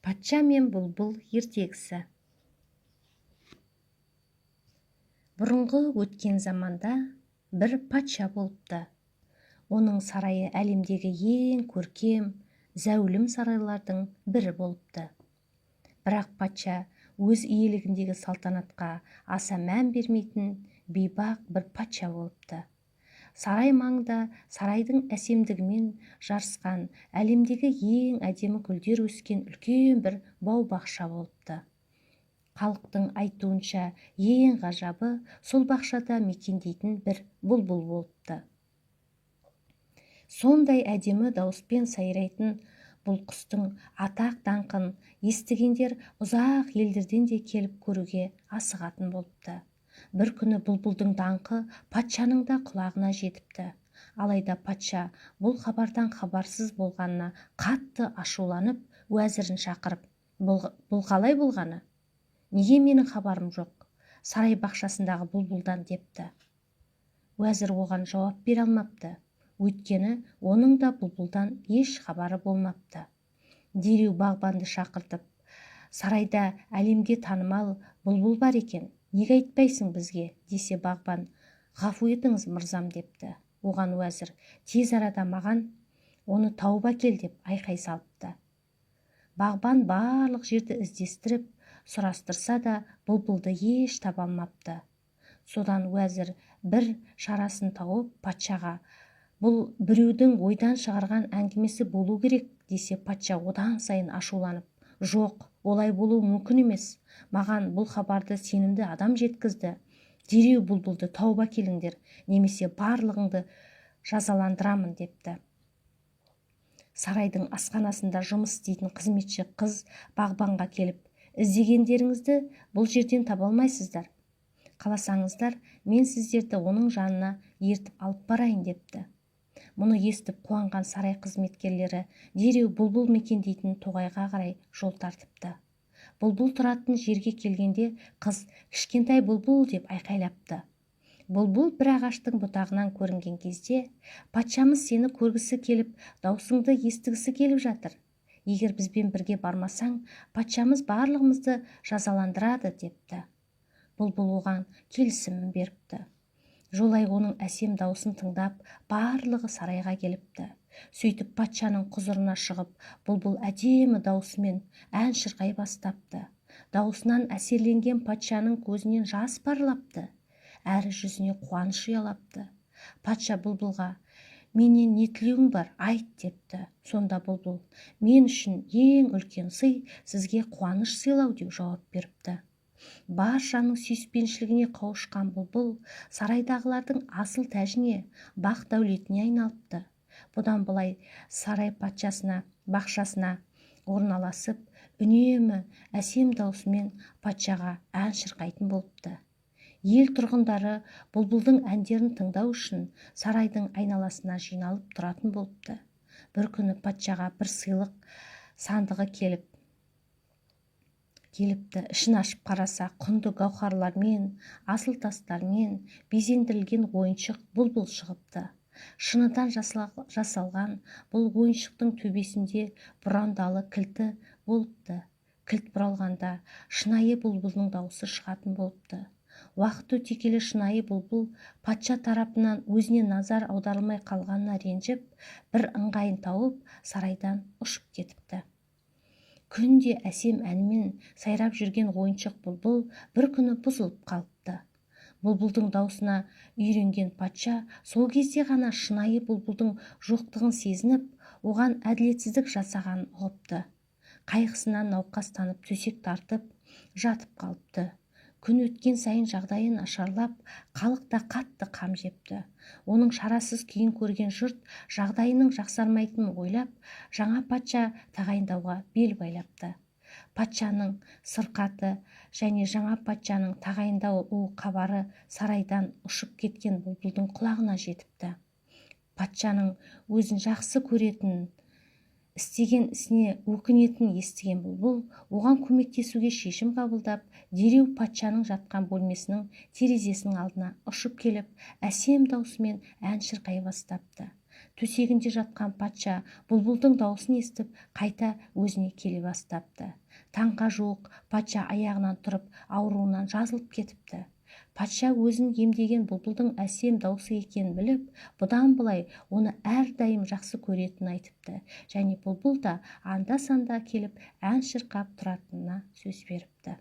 Патша мен бұлбұл ертегісі. Бұрынғы өткен заманда бір патша болыпты. Оның сарайы әлемдегі ең көркем, зәулім сарайлардың бірі болыпты. Бірақ патша өз иелігіндегі салтанатқа аса мән бермейтін бейбақ бір патша болыпты. Сарай маңында сарайдың әсемдігімен жарысқан әлемдегі ең әдемі гүлдер өскен үлкен бір бау-бақша болыпты. Халықтың айтуынша ең ғажабы сол бақшада мекендейтін бір бұлбұл болыпты. Сондай әдемі дауыспен сайрайтын бұл құстың атақ даңқын естігендер ұзақ елдерден де келіп көруге асығатын болыпты. Бір күні бұлбұлдың даңқы патшаның да құлағына жетіпті. Алайда патша бұл хабардан хабарсыз болғанына қатты ашуланып, уәзірін шақырып, бұл қалай болғаны? Неге менің хабарым жоқ? Сарай бақшасындағы бұлбұлдан депті. Уәзір оған жауап бере алмапты. Өйткені оның да бұлбұлдан еш хабары болмапты. Дереу бағбанды шақыртып, сарайда әлемге танымал бұлбұл бар екен, неге айтпайсың бізге, десе бағбан, ғафу етіңіз мырзам депті. Оған уәзір, тез арада маған оны тауып әкел деп айқай салыпты. Бағбан барлық жерді іздестіріп, сұрастырса да бұлбұлды еш таба алмапты. Содан уәзір бір шарасын тауып патшаға, бұл біреудің ойдан шығарған әңгімесі болу керек, десе патша одан сайын ашуланып, жоқ, олай болу мүмкін емес. Маған бұл хабарды сенімді адам жеткізді. Дереу бұлбұлды тауып әкеліңдер, немесе барлығыңды жазаландырамын депті. Сарайдың асханасында жұмыс істейтін қызметші қыз бағбанға келіп, іздегендеріңізді бұл жерден таба алмайсыздар. Қаласаңыздар, мен сіздерді оның жанына ертіп алып барайын депті. Мұны естіп қуанған сарай қызметкерлері дереу бұлбұл мекендейтін тоғайға қарай жол тартыпты. Бұлбұл тұратын жерге келгенде қыз кішкентай бұлбұл деп айқайлапты. Бұлбұл бір ағаштың бұтағынан көрінген кезде, патшамыз сені көргісі келіп, даусыңды естігісі келіп жатыр. Егер бізбен бірге бармасаң, патшамыз барлығымызды жазаландырады депті. Бұлбұл оған келісімін беріпті. Жолай оның әсем даусын тыңдап, барлығы сарайға келіпті. Сөйтіп патшаның құзырына шығып, бұлбұл әдемі даусымен ән шырқай бастапты. Даусынан әсерленген патшаның көзінен жас парлапты, әрі жүзіне қуаныш ұялапты. Патша бұлбұлға, менен не тілеуің бар, айт депті. Сонда бұлбұл, мен үшін ең үлкен сый сізге қуаныш сыйлау деп жауап беріпті. Баршаның сүйіспеншілігіне қауышқан бұлбұл сарайдағылардың асыл тәжіне, бақ дәулетіне айналыпты. Бұдан былай сарай патшасына, бақшасына орналасып, үнемі әсем даусымен патшаға ән шырқайтын болыпты. Ел тұрғындары бұлбұлдың әндерін тыңдау үшін сарайдың айналасына жиналып тұратын болыпты. Бір күні патшаға бір сыйлық сандығы келіпті. Ішін ашып қараса, құнды гауһарлармен, асыл тастармен безендірілген ойыншық бұлбұл шығыпты. Шыныдан жасалған бұл ойыншықтың төбесінде бұрандалы кілті болыпты. Кілт бұралғанда шынайы бұлбұлдың дауысы шығатын болыпты. Уақыт өте келе шынайы бұлбұл патша тарапынан өзіне назар аударылмай қалғанына ренжіп, бір ыңғайын тауып сарайдан ұшып кетіпті. Күнде әсем әнмен сайрап жүрген ойыншық бұлбұл бір күні бұзылып қалыпты. Бұлбұлдың даусына үйренген патша сол кезде ғана шынайы бұлбұлдың жоқтығын сезініп, оған әділетсіздік жасағанын ұғыпты. Қайғысынан науқастанып төсек тартып жатып қалыпты. Күн өткен сайын жағдайын нашарлап, халық та қатты қам жепті. Оның шарасыз күйін көрген жұрт жағдайының жақсармайтынын ойлап, жаңа патша тағайындауға бел байлапты. Патшаның сырқаты және жаңа патшаның тағайындалу хабары сарайдан ұшып кеткен бұлбұлдың құлағына жетіпті. Патшаның өзін жақсы көретінін, істеген ісіне өкінетін естіген бұлбұл оған көмектесуге шешім қабылдап, дереу патшаның жатқан бөлмесінің терезесінің алдына ұшып келіп, әсем даусымен ән шырқай бастапты. Төсегінде жатқан патша бұлбұлдың даусын естіп қайта өзіне келе бастапты. Таңға жуық патша аяғынан тұрып ауруынан жазылып кетіпті. Патша өзін емдеген бұлбұлдың әсем даусы екенін біліп, бұдан былай оны әрдайым жақсы көретінін айтыпты, және бұлбұл да анда-санда келіп ән шырқап тұратынына сөз беріпті.